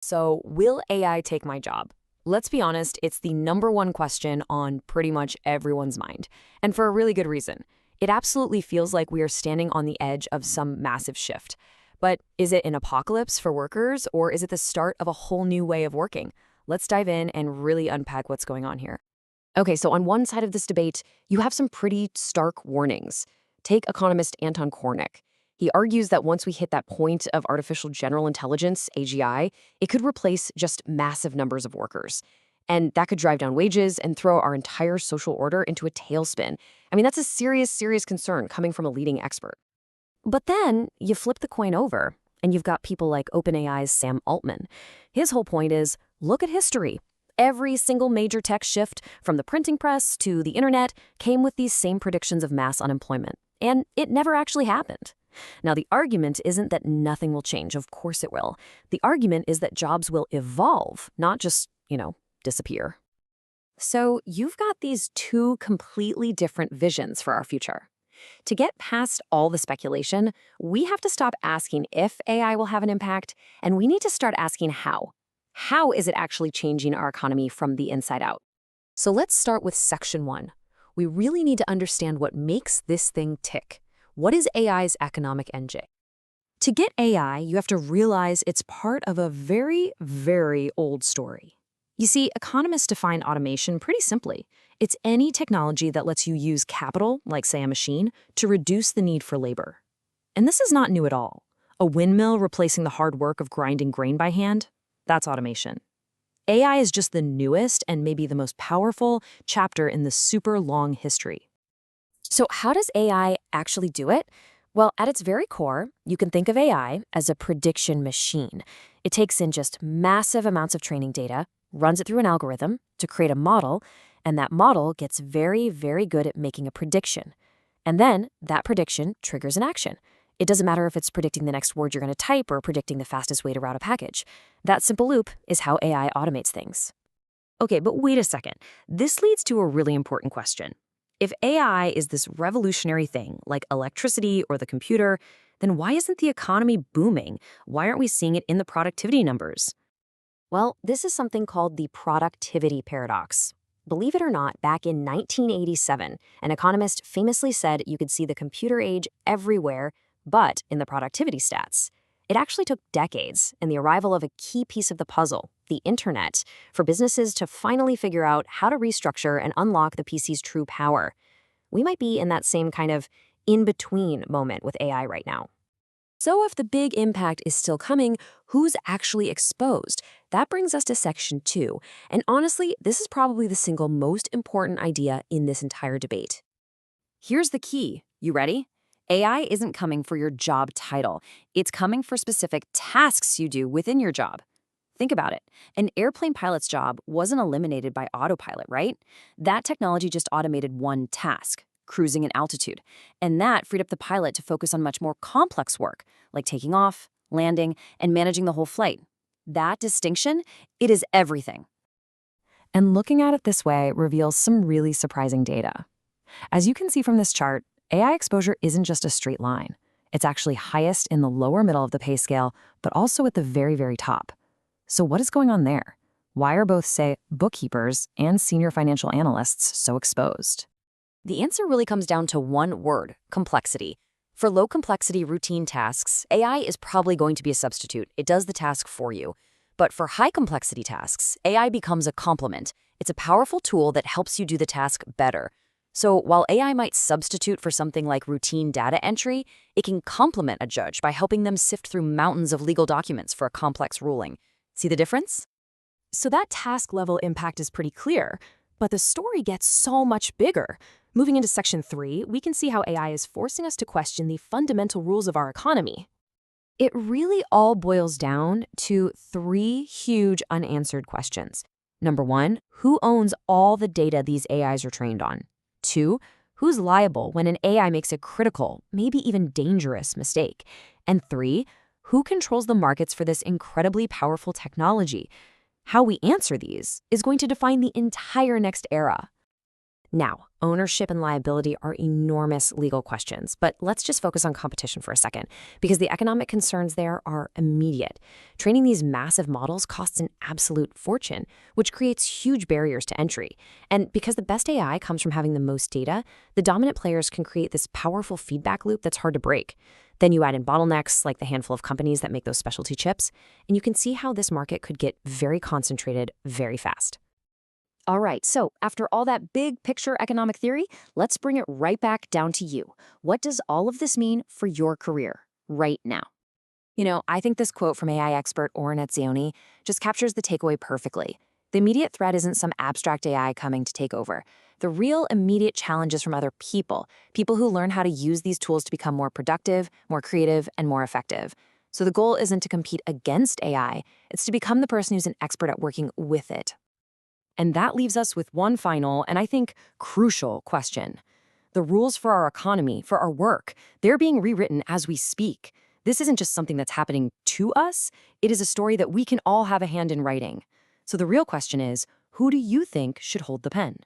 So, will AI take my job? Let's be honest, it's the number one question on pretty much everyone's mind. And for a really good reason. It absolutely feels like we are standing on the edge of some massive shift. But is it an apocalypse for workers, or is it the start of a whole new way of working? Let's dive in and really unpack what's going on here. Okay, so on one side of this debate, you have some pretty stark warnings. Take economist Anton Kornick. He argues that once we hit that point of artificial general intelligence, AGI, it could replace just massive numbers of workers. And that could drive down wages and throw our entire social order into a tailspin. I mean, that's a serious, serious concern coming from a leading expert. But then you flip the coin over, and you've got people like OpenAI's Sam Altman. His whole point is, look at history. Every single major tech shift, from the printing press to the internet, came with these same predictions of mass unemployment. And it never actually happened. Now, the argument isn't that nothing will change. Of course it will. The argument is that jobs will evolve, not just, disappear. So you've got these two completely different visions for our future. To get past all the speculation, we have to stop asking if AI will have an impact, and we need to start asking how. How is it actually changing our economy from the inside out? So let's start with section one. We really need to understand what makes this thing tick. What is AI's economic engine? To get AI, you have to realize it's part of a very, very old story. You see, economists define automation pretty simply. It's any technology that lets you use capital, like say a machine, to reduce the need for labor. And this is not new at all. A windmill replacing the hard work of grinding grain by hand? That's automation. AI is just the newest and maybe the most powerful chapter in the super long history. So how does AI actually do it? Well, at its very core, you can think of AI as a prediction machine. It takes in just massive amounts of training data, runs it through an algorithm to create a model, and that model gets very, very good at making a prediction. And then that prediction triggers an action. It doesn't matter if it's predicting the next word you're going to type or predicting the fastest way to route a package. That simple loop is how AI automates things. Okay, but wait a second. This leads to a really important question. If AI is this revolutionary thing, like electricity or the computer, then why isn't the economy booming? Why aren't we seeing it in the productivity numbers? Well, this is something called the productivity paradox. Believe it or not, back in 1987, an economist famously said you could see the computer age everywhere, but in the productivity stats. It actually took decades and the arrival of a key piece of the puzzle, the internet, for businesses to finally figure out how to restructure and unlock the PC's true power. We might be in that same kind of in-between moment with AI right now. So if the big impact is still coming, who's actually exposed? That brings us to section two. And honestly, this is probably the single most important idea in this entire debate. Here's the key. You ready? AI isn't coming for your job title. It's coming for specific tasks you do within your job. Think about it. An airplane pilot's job wasn't eliminated by autopilot, right? That technology just automated one task, cruising in altitude. And that freed up the pilot to focus on much more complex work, like taking off, landing, and managing the whole flight. That distinction, it is everything. And looking at it this way reveals some really surprising data. As you can see from this chart, AI exposure isn't just a straight line. It's actually highest in the lower middle of the pay scale, but also at the very, very top. So what is going on there? Why are both, say, bookkeepers and senior financial analysts so exposed? The answer really comes down to one word: complexity. For low complexity routine tasks, AI is probably going to be a substitute. It does the task for you. But for high complexity tasks, AI becomes a complement. It's a powerful tool that helps you do the task better. So while AI might substitute for something like routine data entry, it can complement a judge by helping them sift through mountains of legal documents for a complex ruling. See the difference? So that task level impact is pretty clear, but the story gets so much bigger. Moving into section 3, we can see how AI is forcing us to question the fundamental rules of our economy. It really all boils down to 3 huge unanswered questions. Number 1, who owns all the data these AIs are trained on? 2, who's liable when an AI makes a critical, maybe even dangerous mistake? And 3, who controls the markets for this incredibly powerful technology? How we answer these is going to define the entire next era. Now, ownership and liability are enormous legal questions, but let's just focus on competition for a second, because the economic concerns there are immediate. Training these massive models costs an absolute fortune, which creates huge barriers to entry. And because the best AI comes from having the most data, the dominant players can create this powerful feedback loop that's hard to break. Then you add in bottlenecks like the handful of companies that make those specialty chips, and you can see how this market could get very concentrated very fast. All right, so after all that big picture economic theory, let's bring it right back down to you. What does all of this mean for your career right now? I think this quote from AI expert Oren Etzioni just captures the takeaway perfectly. The immediate threat isn't some abstract AI coming to take over. The real immediate challenge is from other people who learn how to use these tools to become more productive, more creative, and more effective. So the goal isn't to compete against AI, it's to become the person who's an expert at working with it. And that leaves us with one final, and I think crucial question. The rules for our economy, for our work, they're being rewritten as we speak. This isn't just something that's happening to us, it is a story that we can all have a hand in writing. So the real question is, who do you think should hold the pen?